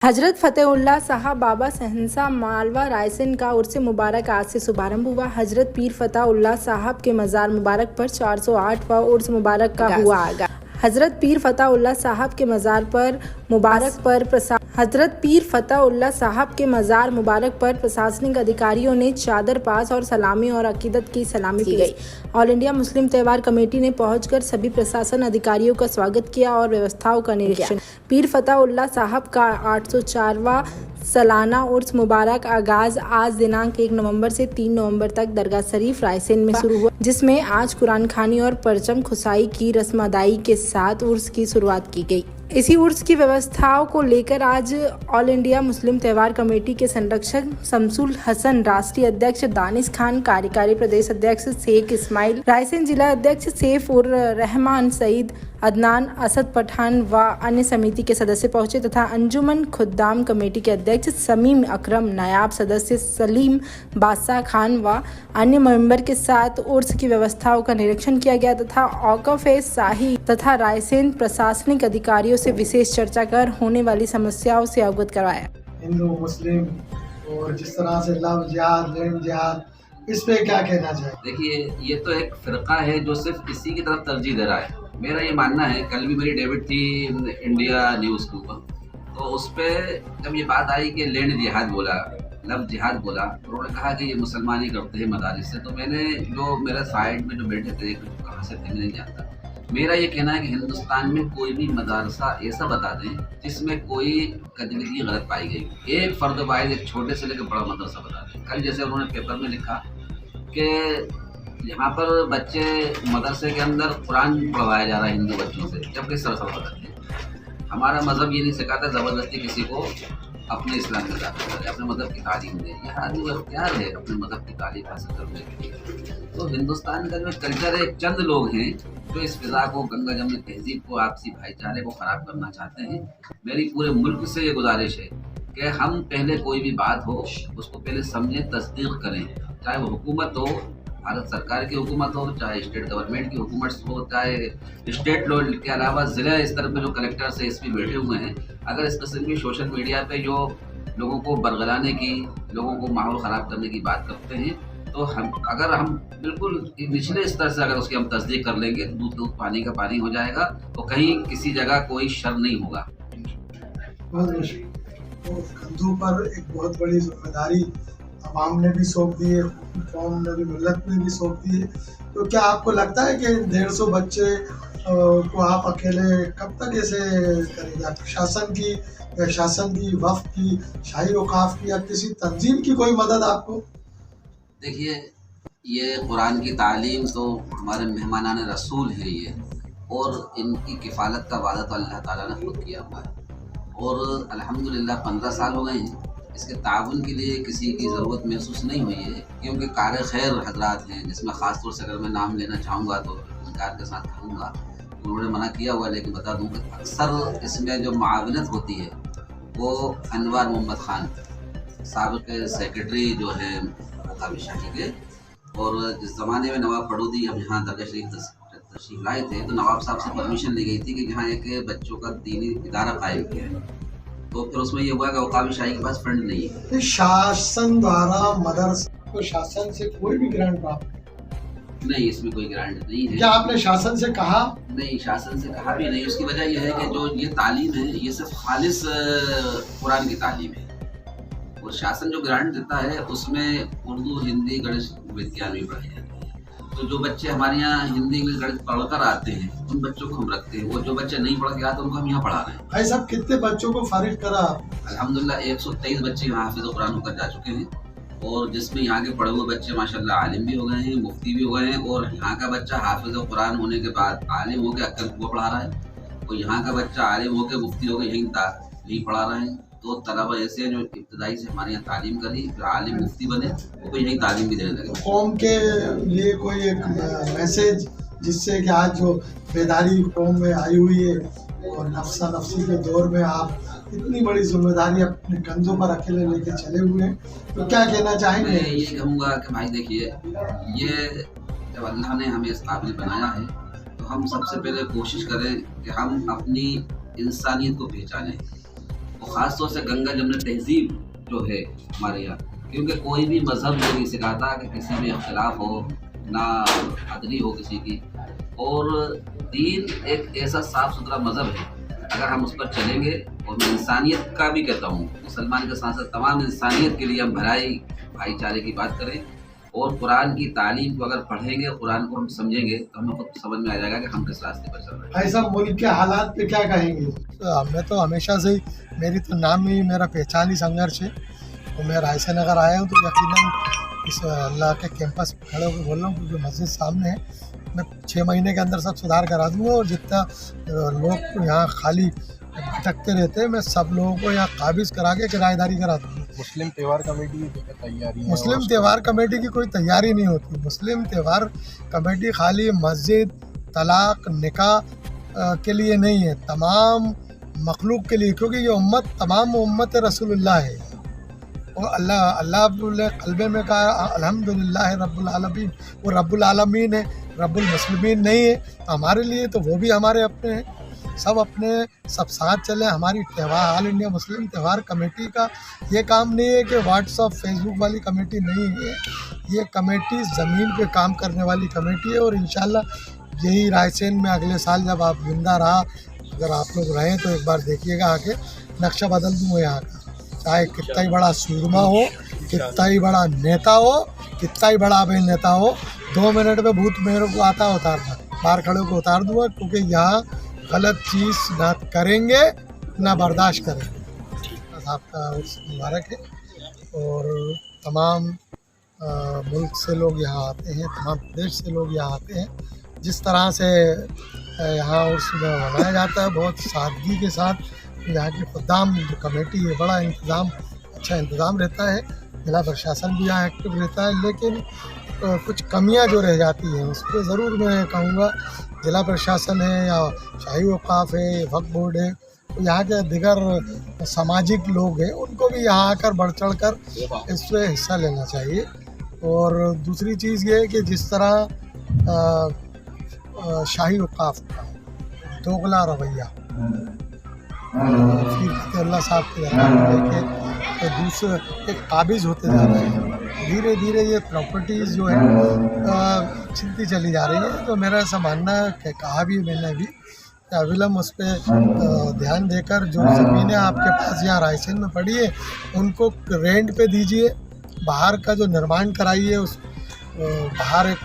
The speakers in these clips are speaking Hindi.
हजरत फतेहुल्लाह साहब बाबा सहनसा मालवा रायसेन का उर्स मुबारक आज से शुभारंभ हुआ। हजरत पीर फतेहुल्लाह साहब के मज़ार मुबारक पर 408वां उर्स मुबारक का हुआ आगाज़। हजरत पीर फतेहुल्लाह साहब के मज़ार मुबारक पर प्रशासनिक अधिकारियों ने चादर पास और सलामी और अकीदत की सलामी की गई। All India Muslim Tyohar committee ने पहुंचकर सभी प्रशासन अधिकारियों का स्वागत किया और व्यवस्थाओं का निरीक्षण। पीर फतेहुल्लाह साहब का 804वां सालाना उर्स मुबारक आगाज आज दिनांक 1 नवंबर से 3 नवंबर तक दरगाह शरीफ रायसेन में शुरू हुआ, जिसमें आज कुरान खानी और परचम खुसाई की रस्म अदाई के साथ उर्स की शुरुआत की गई। इसी उर्स की व्यवस्थाओं को लेकर आज all India Muslim Tyohar committee के संरक्षक शमसुल हसन, राष्ट्रीय अध्यक्ष दानिश खान, कार्यकारी प्रदेश अध्यक्ष शेख इस्माइल, रायसेन जिला अध्यक्ष सैफ उर रहमान सईद, अदनान, असद पठान व अन्य समिति के सदस्य पहुंचे तथा अंजुमन खुद्दाम कमेटी के अध्यक्ष समीम अकरम, नायाब सदस्य सलीम बादशाह खान व अन्य मेंबर के साथ उर्स की व्यवस्थाओं का निरीक्षण किया गया तथा औकफ शाही तथा रायसेन प्रशासनिक अधिकारियों से विशेष चर्चा कर होने वाली समस्याओं से अवगत करवाया। हिंदू मुस्लिम और जिस तरह से लव जिहाद लैंड जिहाद, इस पे क्या कहना चाहिए? देखिए, ये तो एक फिरका है जो सिर्फ इसी की तरफ तरजीह दे रहा है। मेरा ये मानना है, कल भी मेरी डेबिट थी इंडिया न्यूज़ के ऊपर, तो उस पर जब ये बात आई कि लैंड जिहाद बोला, लव जिहाद बोला, तो उन्होंने कहा कि ये मुसलमान ही करते हैं मदारिस से। तो मैंने जो मेरे साइड में जो बैठे थे, कहाँ से थे मैं नहीं जानता, मेरा ये कहना है कि हिंदुस्तान में कोई भी मदरसा ऐसा बता दें जिसमें कोई गतिविधि गलत पाई गई। एक फर्द वाहिद, एक छोटे से लेकर बड़ा मदरसा बता दें। कल जैसे उन्होंने पेपर में लिखा कि यहाँ पर बच्चे मदरसे के अंदर कुरान पढ़वाया जा रहा है हिंदू बच्चों से, जबकि सरसर बदलते हैं। हमारा मज़हब ये नहीं सिखाता ज़बरदस्ती किसी को अपने इस्लाम में दाखिल करें, अपने मज़हब की तालीम दें। यह आदमी को इख्तियार है अपने मज़हब की तालीम हासिल करने के लिए। तो हिंदुस्तान का जो कल्चर है, चंद लोग हैं जो इस फिज़ा को, गंगा जमुनी तहजीब को, आपसी भाईचारे को ख़राब करना चाहते हैं। मेरी पूरे मुल्क से ये गुजारिश है कि हम पहले कोई भी बात हो उसको पहले समझें, तस्दीक करें, चाहे वो हुकूमत हो, भारत सरकार की हुकूमत हो, चाहे स्टेट गवर्नमेंट की हुकूमत हो, चाहे स्टेट लेवल के अलावा ज़िला स्तर पे जो कलेक्टर से एसपी बैठे हुए हैं। अगर इस किस्म की सोशल मीडिया पे जो लोगों को बरगलाने की, लोगों को माहौल ख़राब करने की बात करते हैं, तो अगर हम बिल्कुल निचले स्तर से अगर उसकी हम तस्दीक कर लेंगे तो दूध दूध पानी का पानी हो जाएगा, तो कहीं किसी जगह कोई शर नहीं होगा। तो कंधों पर एक बहुत बड़ी जिम्मेदारी अवाम ने भी सौंप दी है, कौम ने भी, मिल्लत ने भी सौंप दी है। तो क्या आपको लगता है कि 150 बच्चे को आप अकेले कब तक ऐसे करेंगे? शासन की, वफ़्द की, शाही औकाफ की या किसी तंजीम की कोई मदद आपको? देखिए, ये कुरान की तालीम तो हमारे मेहमानान रसूल है ये, और इनकी किफ़ालत का वादा तो अल्लाह ताला ने खुद किया हुआ है। और अल्हम्दुलिल्लाह 15 साल हो गए हैं, इसके ताउन के लिए किसी की ज़रूरत महसूस नहीं हुई है, क्योंकि कार खैर हजरात हैं, जिसमें ख़ास तौर से अगर मैं नाम लेना चाहूँगा तो इनकार के साथ कहूँगा। उन्होंने मना किया हुआ, लेकिन बता दूँ कि अक्सर इसमें जो मावनत होती है वो अनवर मोहम्मद खान साबिक़ सेक्रेटरी जो है औकाफ शाही के, और जिस ज़माने में नवाब पड़ोदी हम यहाँ दरगाह शरीफ तशरीफ लाए थे, तो नवाब साहब से परमिशन ली गई थी कि यहाँ एक बच्चों का दीनी इदारा कायम किया है। तो फिर उसमें ये हुआ कि औकाफ शाही के पास फंड नहीं है। शासन द्वारा मदरसा को शासन से कोई भी ग्रांट प्राप्त नहीं, इसमें कोई ग्रांट नहीं है। क्या आपने शासन से कहा? नहीं, शासन से कहा भी नहीं। उसकी वजह यह है कि जो ये तालीम है ये सिर्फ खालिस कुरान की तालीम है, और शासन जो ग्रांट देता है उसमें उर्दू, हिंदी, गणित, विज्ञान भी पढ़ाई जाती है। तो जो बच्चे हमारे यहाँ हिंदी, इंग्लिश, गणित पढ़कर आते हैं उन बच्चों को हम रखते हैं, और जो बच्चे नहीं पढ़ के आते उनको हम यहाँ पढ़ा रहे हैं। भाई साहब, कितने बच्चों को फारिग करा? अल्हम्दुलिल्लाह 123 बच्चे यहाँ हाफिज़ कुरान होकर जा चुके हैं, और जिसमें यहाँ के पढ़े हुए बच्चे माशाल्लाह आलिम भी हो गए हैं, मुफ्ती भी हो गए हैं। और यहाँ का बच्चा हाफिज़ कुरान होने के बाद आलिम होकर अक्कल को पढ़ा रहा है, और यहाँ का बच्चा आलिम होकर मुफ्ती होकर यहीं पढ़ा रहे हैं। तो तलबा ऐसे हैं जो इब्तदाई से हमारे यहाँ तालीम करी, फिर आलिम मुफ्ती बने, वो यहीं तालीम भी देने लगे। कौम के लिए कोई एक मैसेज जिससे कि आज जो बेदारी कौम में आई हुई है और नफ्सा नफ्सी के दौर में आप इतनी बड़ी जिम्मेदारी अपने कंधों पर अकेले लेके चले हुए हैं, तो क्या कहना चाहेंगे? मैं ये कहूँगा कि भाई देखिए, ये जब अल्लाह ने हमें इस काबिल बनाया है तो हम सबसे पहले कोशिश करें कि हम अपनी इंसानियत को पहचानें, और ख़ास तौर से गंगा जमुना तहजीब जो है हमारे यहाँ, क्योंकि कोई भी मज़हब ये नहीं सिखाता कि किसी में इख्तिलाफ हो, ना अदली हो किसी की। और दीन एक ऐसा साफ़ सुथरा मज़हब है, अगर हम उस पर चलेंगे, और मैं इंसानियत का भी कहता हूँ, मुसलमान के साथ साथ तमाम इंसानियत के लिए हम भलाई भाईचारे की बात करें और कुरान की तालीम को अगर पढ़ेंगे, कुरान को हम समझेंगे, तो हमें खुद समझ में आ जाएगा कि हम किस रास्ते पर चल रहे हैं। भाई साहब, मुल्क के हालात पे क्या कहेंगे? मैं तो हमेशा से ही, मेरी तो नाम ही मेरा पहचान ही संघर्ष है। तो मैं रायसेन अगर आया हूँ तो यकीनन इस अल्लाह के कैंपस पर खड़े होकर बोल रहा हूँ, क्योंकि मस्जिद सामने है। मैं 6 महीने के अंदर सब सुधार करा दूँगा, और जितना लोग यहाँ खाली भटकते रहते हैं, मैं सब लोगों को यहाँ काबिज करा के किराएदारी करा दूँगा। मुस्लिम त्यौहार कमेटी की तैयारी है? मुस्लिम त्यौहार कमेटी की कोई तैयारी नहीं होती। मुस्लिम त्यौहार कमेटी खाली मस्जिद, तलाक, निकाह के लिए नहीं है, तमाम मखलूक के लिए, क्योंकि ये उम्मत तमाम उम्मत रसूलुल्लाह है। और अल्लाह कल्बे में कहा अल्हम्दुलिल्लाह रब्बुल आलमीन, वो रब्बुल आलमीन है, रब्बुल मुस्लिमीन नहीं है। तो हमारे लिए तो वो भी हमारे अपने हैं, सब साथ चले। हमारी त्यौहार all India Muslim Tyohar committee का ये काम नहीं है कि व्हाट्सअप फेसबुक वाली कमेटी नहीं है। ये कमेटी ज़मीन पे काम करने वाली कमेटी है, और इंशाल्लाह यही रायसेन में अगले साल जब आप जिंदा रहा, अगर आप लोग रहें तो एक बार देखिएगा आके, नक्शा बदल दूँगा यहाँ का। चाहे कितना ही बड़ा सूरमा हो, कितना ही बड़ा नेता हो, कितना ही बड़ा अभिनेता हो, 2 मिनट में भूत मेरे को आता है उतारना, बाहर खड़े को उतार दूँगा, क्योंकि यहाँ गलत चीज़ ना करेंगे ना बर्दाश्त करेंगे। आपका मुबारक है, और तमाम मुल्क से लोग यहाँ आते हैं, तमाम प्रदेश से लोग यहाँ आते हैं। जिस तरह से यहाँ उर्स मनाया जाता है, बहुत सादगी के साथ, यहाँ की खुदाम जो कमेटी है, बड़ा अच्छा इंतज़ाम रहता है। जिला प्रशासन भी यहाँ एक्टिव रहता है, लेकिन कुछ कमियाँ जो रह जाती हैं उस पर ज़रूर मैं कहूँगा जिला प्रशासन है या शाही औक़ाफ़ है, वक्फ बोर्ड है, तो यहाँ के दिगर सामाजिक लोग हैं, उनको भी यहाँ आकर बढ़ चढ़ कर इसमें हिस्सा लेना चाहिए। और दूसरी चीज़ ये है कि जिस तरह शाही औक़ाफ़ का दोगला रवैया फिर अल्लाह साहब के लेके तो दूसरे एक काबिज होते जा रहे हैं, धीरे धीरे ये प्रॉपर्टीज़ जो है छिनती चली जा रही है। तो मेरा ऐसा मानना है, कहा भी मैंने भी, कि अविलंब उस पर ध्यान देकर जो ज़मीनें आपके पास यहाँ रायसेन में पड़ी है उनको रेंट पे दीजिए। बाहर का जो निर्माण कराइए, उस बाहर एक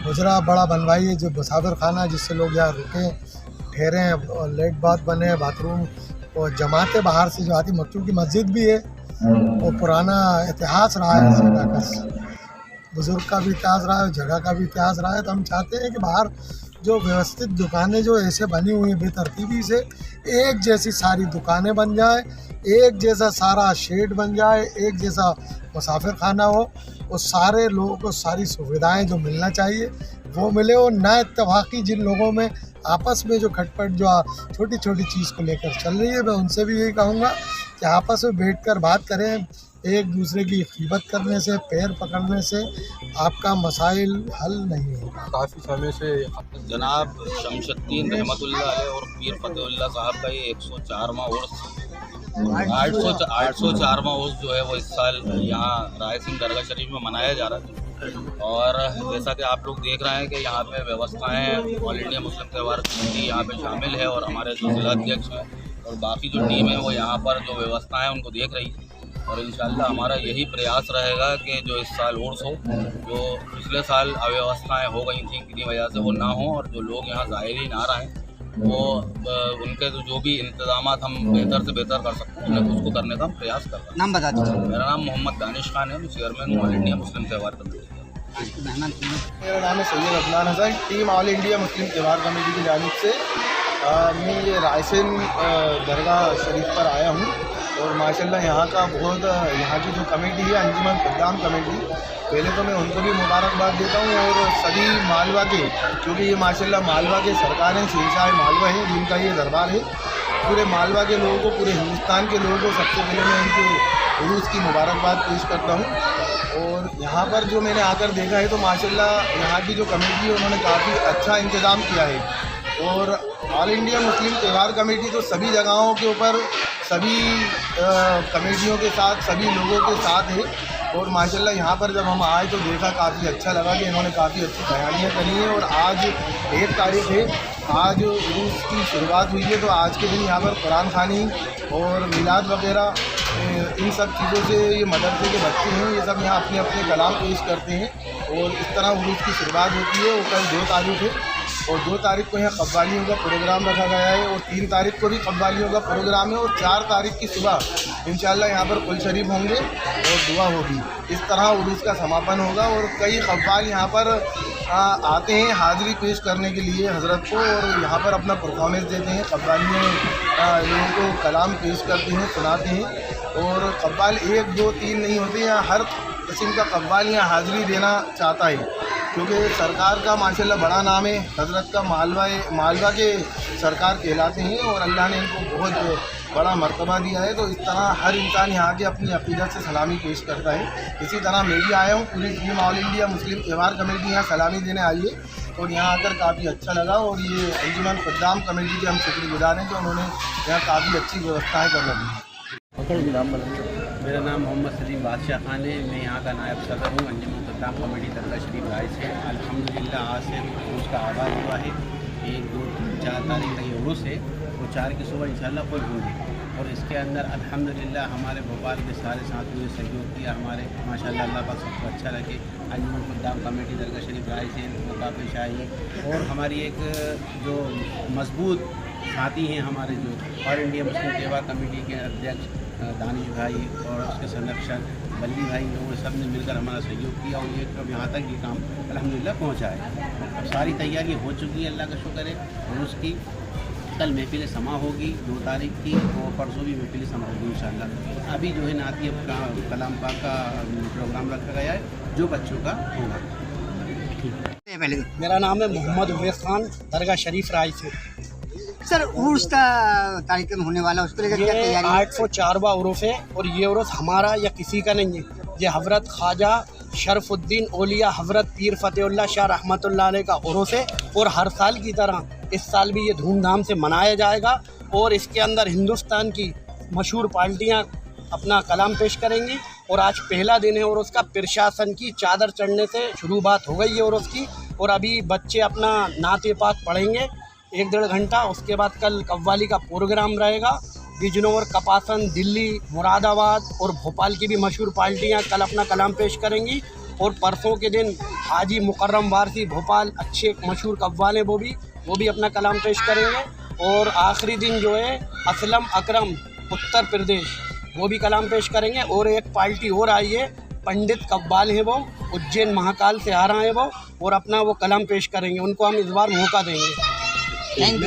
गुजरा बड़ा बनवाइए, जो मुसाफिर खाना, जिससे लोग यहाँ रुकें, ठहरें, और लेट बाथ बने, बाथरूम और जमातें बाहर से जो आती, मक्तू की मस्जिद भी है, वो पुराना इतिहास रहा है इस जगह का, बुज़ुर्ग का भी इतिहास रहा है, जगह का भी इतिहास रहा है। तो हम चाहते हैं कि बाहर जो व्यवस्थित दुकानें जो ऐसे बनी हुई हैं बेतरतीबी से, एक जैसी सारी दुकानें बन जाए, एक जैसा सारा शेड बन जाए, एक जैसा मुसाफिर खाना हो, और सारे लोगों को सारी सुविधाएं जो मिलना चाहिए वो मिले। और ना इत्तेफाकी जिन लोगों में आपस में जो खटपट जो छोटी छोटी चीज़ को लेकर चल रही है, मैं उनसे भी यही कहूँगा कि आपस में बैठकर बात करें। एक दूसरे की ग़ीबत करने से, पैर पकड़ने से आपका मसाइल हल नहीं होगा। काफ़ी समय से जनाब शमशुद्दीन रहमतुल्लाह अलैह और पीर फतेहुल्लाह साहब का ये 104वां उर्स 804वां उर्स जो है वो इस साल यहाँ रायसेन दरगाह शरीफ में मनाया जा रहा है। और जैसा कि आप लोग देख रहे हैं कि यहाँ पे व्यवस्थाएं all India Muslim Tyohar committee यहाँ पे शामिल है, और हमारे जो जिला अध्यक्ष हैं और बाकी जो टीम है वो यहाँ पर जो व्यवस्थाएं उनको देख रही है। और इंशाल्लाह हमारा यही प्रयास रहेगा कि जो इस साल उर्स हो, जो पिछले साल अव्यवस्थाएं हो गई थी किसी वजह से, वो ना हो, और जो लोग यहाँ ज़ायरीन आ रहे हैं वो उनके जो भी इंतजाम हम बेहतर से बेहतर कर सकते हैं उसको करने का हम प्रयास कर रहे हैं। नाम बता दीजिए। मेरा नाम मोहम्मद दानिश खान है, मैं चेयरमैन हूँ all India Muslim Tyohar committee. मेरा नाम है Syed Adnan Hasan, team All India Muslim Tyohar Committee की जानिब से मैं ये रायसेन दरगाह शरीफ पर आया हूँ। और माशाल्लाह यहाँ की जो कमेटी है अंजुमन खुद्दाम कमेटी, पहले तो मैं उनको भी मुबारकबाद देता हूँ, और सभी मालवा के, क्योंकि ये माशाल्लाह मालवा के सरकार हैं, शहंशाह मालवा है जिनका ये दरबार है। पूरे मालवा के लोगों को, पूरे हिंदुस्तान के लोगों को सबसे पहले मैं इनके उरूस की मुबारकबाद पेश करता हूँ। और यहाँ पर जो मैंने आकर देखा है तो माशाल्लाह यहाँ की जो कमेटी है उन्होंने काफ़ी अच्छा इंतज़ाम किया है। और all India Muslim Tyohar committee तो सभी जगहों के ऊपर सभी कमेटियों के साथ, सभी लोगों के साथ है। और माशाल्लाह यहाँ पर जब हम आए तो देखा, काफ़ी अच्छा लगा कि इन्होंने काफ़ी अच्छी तैयारियाँ करी हैं। और आज 1 तारीख है, आज उरूस की शुरुआत हुई है, तो आज के दिन यहाँ पर कुरान खानी और मिलाद वगैरह इन सब चीज़ों से ये मदरसे के बच्चे हैं, ये सब यहाँ अपने अपने कलाम पेश करते हैं। और इस तरह उरूस की शुरुआत होती है। और कल 2 तारीख है और 2 तारीख को यहाँ कव्वालियों का प्रोग्राम रखा गया है और 3 तारीख को भी कव्वालियों का प्रोग्राम है। और 4 तारीख की सुबह इंशाल्लाह यहाँ पर कुल शरीफ होंगे और दुआ होगी। इस तरह उरूस का समापन होगा। और कई कव्वाल यहाँ पर आते हैं हाज़िरी पेश करने के लिए हज़रत को, और यहाँ पर अपना परफॉर्मेंस देते हैं। कव्वाली में लोगों को कलाम पेश करते हैं, सुनाते हैं। और कव्वाल 1, 2, 3 नहीं होते, यहाँ हर किस्म का कव्वाल यहाँ हाज़िरी देना चाहता है, क्योंकि सरकार का माशाल्लाह बड़ा नाम है। हज़रत का मालवा के सरकार कहलाते हैं और अल्लाह ने इनको बहुत बड़ा मर्तबा दिया है। तो इस तरह हर इंसान यहाँ के अपनी अक़ीदत से सलामी पेश करता है। इसी तरह मैं भी आया हूँ, पूरी team All India Muslim Tyohar committee यहाँ सलामी देने आई है और यहाँ आकर काफ़ी अच्छा लगा। और ये अंजुमन खुद्दाम कमेटी के हम शुक्रगुजार हैं कि उन्होंने यहाँ काफ़ी अच्छी व्यवस्थाएँ कर रखी हैं। मेरा नाम मोहम्मद सलीम बादशाह खान है। मैं यहाँ का नायब सदर हूँ अंजुमन खुद्दाम कमेटी दरगाह शरीफ राय से। अल्हम्दुलिल्लाह आज से उरूस का आगाज़ हुआ है। 1, 2, 3, 4 तारीख तक ये उरूस है और 4 की सुबह इंशाल्लाह खुद होंगे। और इसके अंदर अल्हम्दुलिल्लाह हमारे भोपाल के सारे साथियों ने सहयोग किया। हमारे माशाल्लाह अल्लाह पाक सबको अच्छा लगे। अंजुमन खुद्दाम कमेटी दरगाह शरीफ राय से मौका पेश आई। और हमारी एक जो मजबूत साथी हैं हमारे, जो all India Muslim Tyohar committee के अध्यक्ष दानिश भाई और उसके संरक्षक बल्ली भाई, लोगों सब ने मिलकर हमारा सहयोग किया और ये अब यहाँ तक ये काम अल्हम्दुलिल्लाह पहुँचा है। अब सारी तैयारी हो चुकी है, अल्लाह का शुक्र है। और उसकी कल महफिल समा होगी 2 तारीख की, और परसों भी महफिल समा होगी इंशाल्लाह। अभी जो है नाती कलाम पाक का प्रोग्राम रखा गया है जो बच्चों का होगा। मेरा नाम है मोहम्मद उवैस खान, दरगाह शरीफ राय से। सर उर्स का कार्यक्रम होने वाला, उसको लेकर क्या तैयारी? 804वां उर्स है और ये उर्स हमारा या किसी का नहीं है। ये हज़रत ख्वाजा शरफुद्दीन औलिया हज़रत पीर फ़तेहुल्लाह शाह रहमतुल्लाह अलैह का उर्स है। और हर साल की तरह इस साल भी ये धूमधाम से मनाया जाएगा। और इसके अंदर हिंदुस्तान की मशहूर पार्टियाँ अपना कलाम पेश करेंगी। और आज पहला दिन है और उसका प्रशासन की चादर चढ़ने से शुरुआत हो गई है और उसकी। और अभी बच्चे अपना नाते पाक पढ़ेंगे 1-1.5 घंटा। उसके बाद कल कव्वाली का प्रोग्राम रहेगा। बिजनौर, कपासन, दिल्ली, मुरादाबाद और भोपाल की भी मशहूर पार्टियां कल अपना कलाम पेश करेंगी। और परसों के दिन हाजी मुकर्रम वारसी भोपाल, अच्छे मशहूर कव्वाल हैं, वो भी अपना कलाम पेश करेंगे। और आखिरी दिन जो है असलम अकरम उत्तर प्रदेश, वो भी कलाम पेश करेंगे। और एक पार्टी और आई है, पंडित कव्वाल हैं, वो उज्जैन महाकाल से आ रहे हैं वो, और अपना वो कलाम पेश करेंगे। उनको हम इस बार मौका देंगे। Thank you.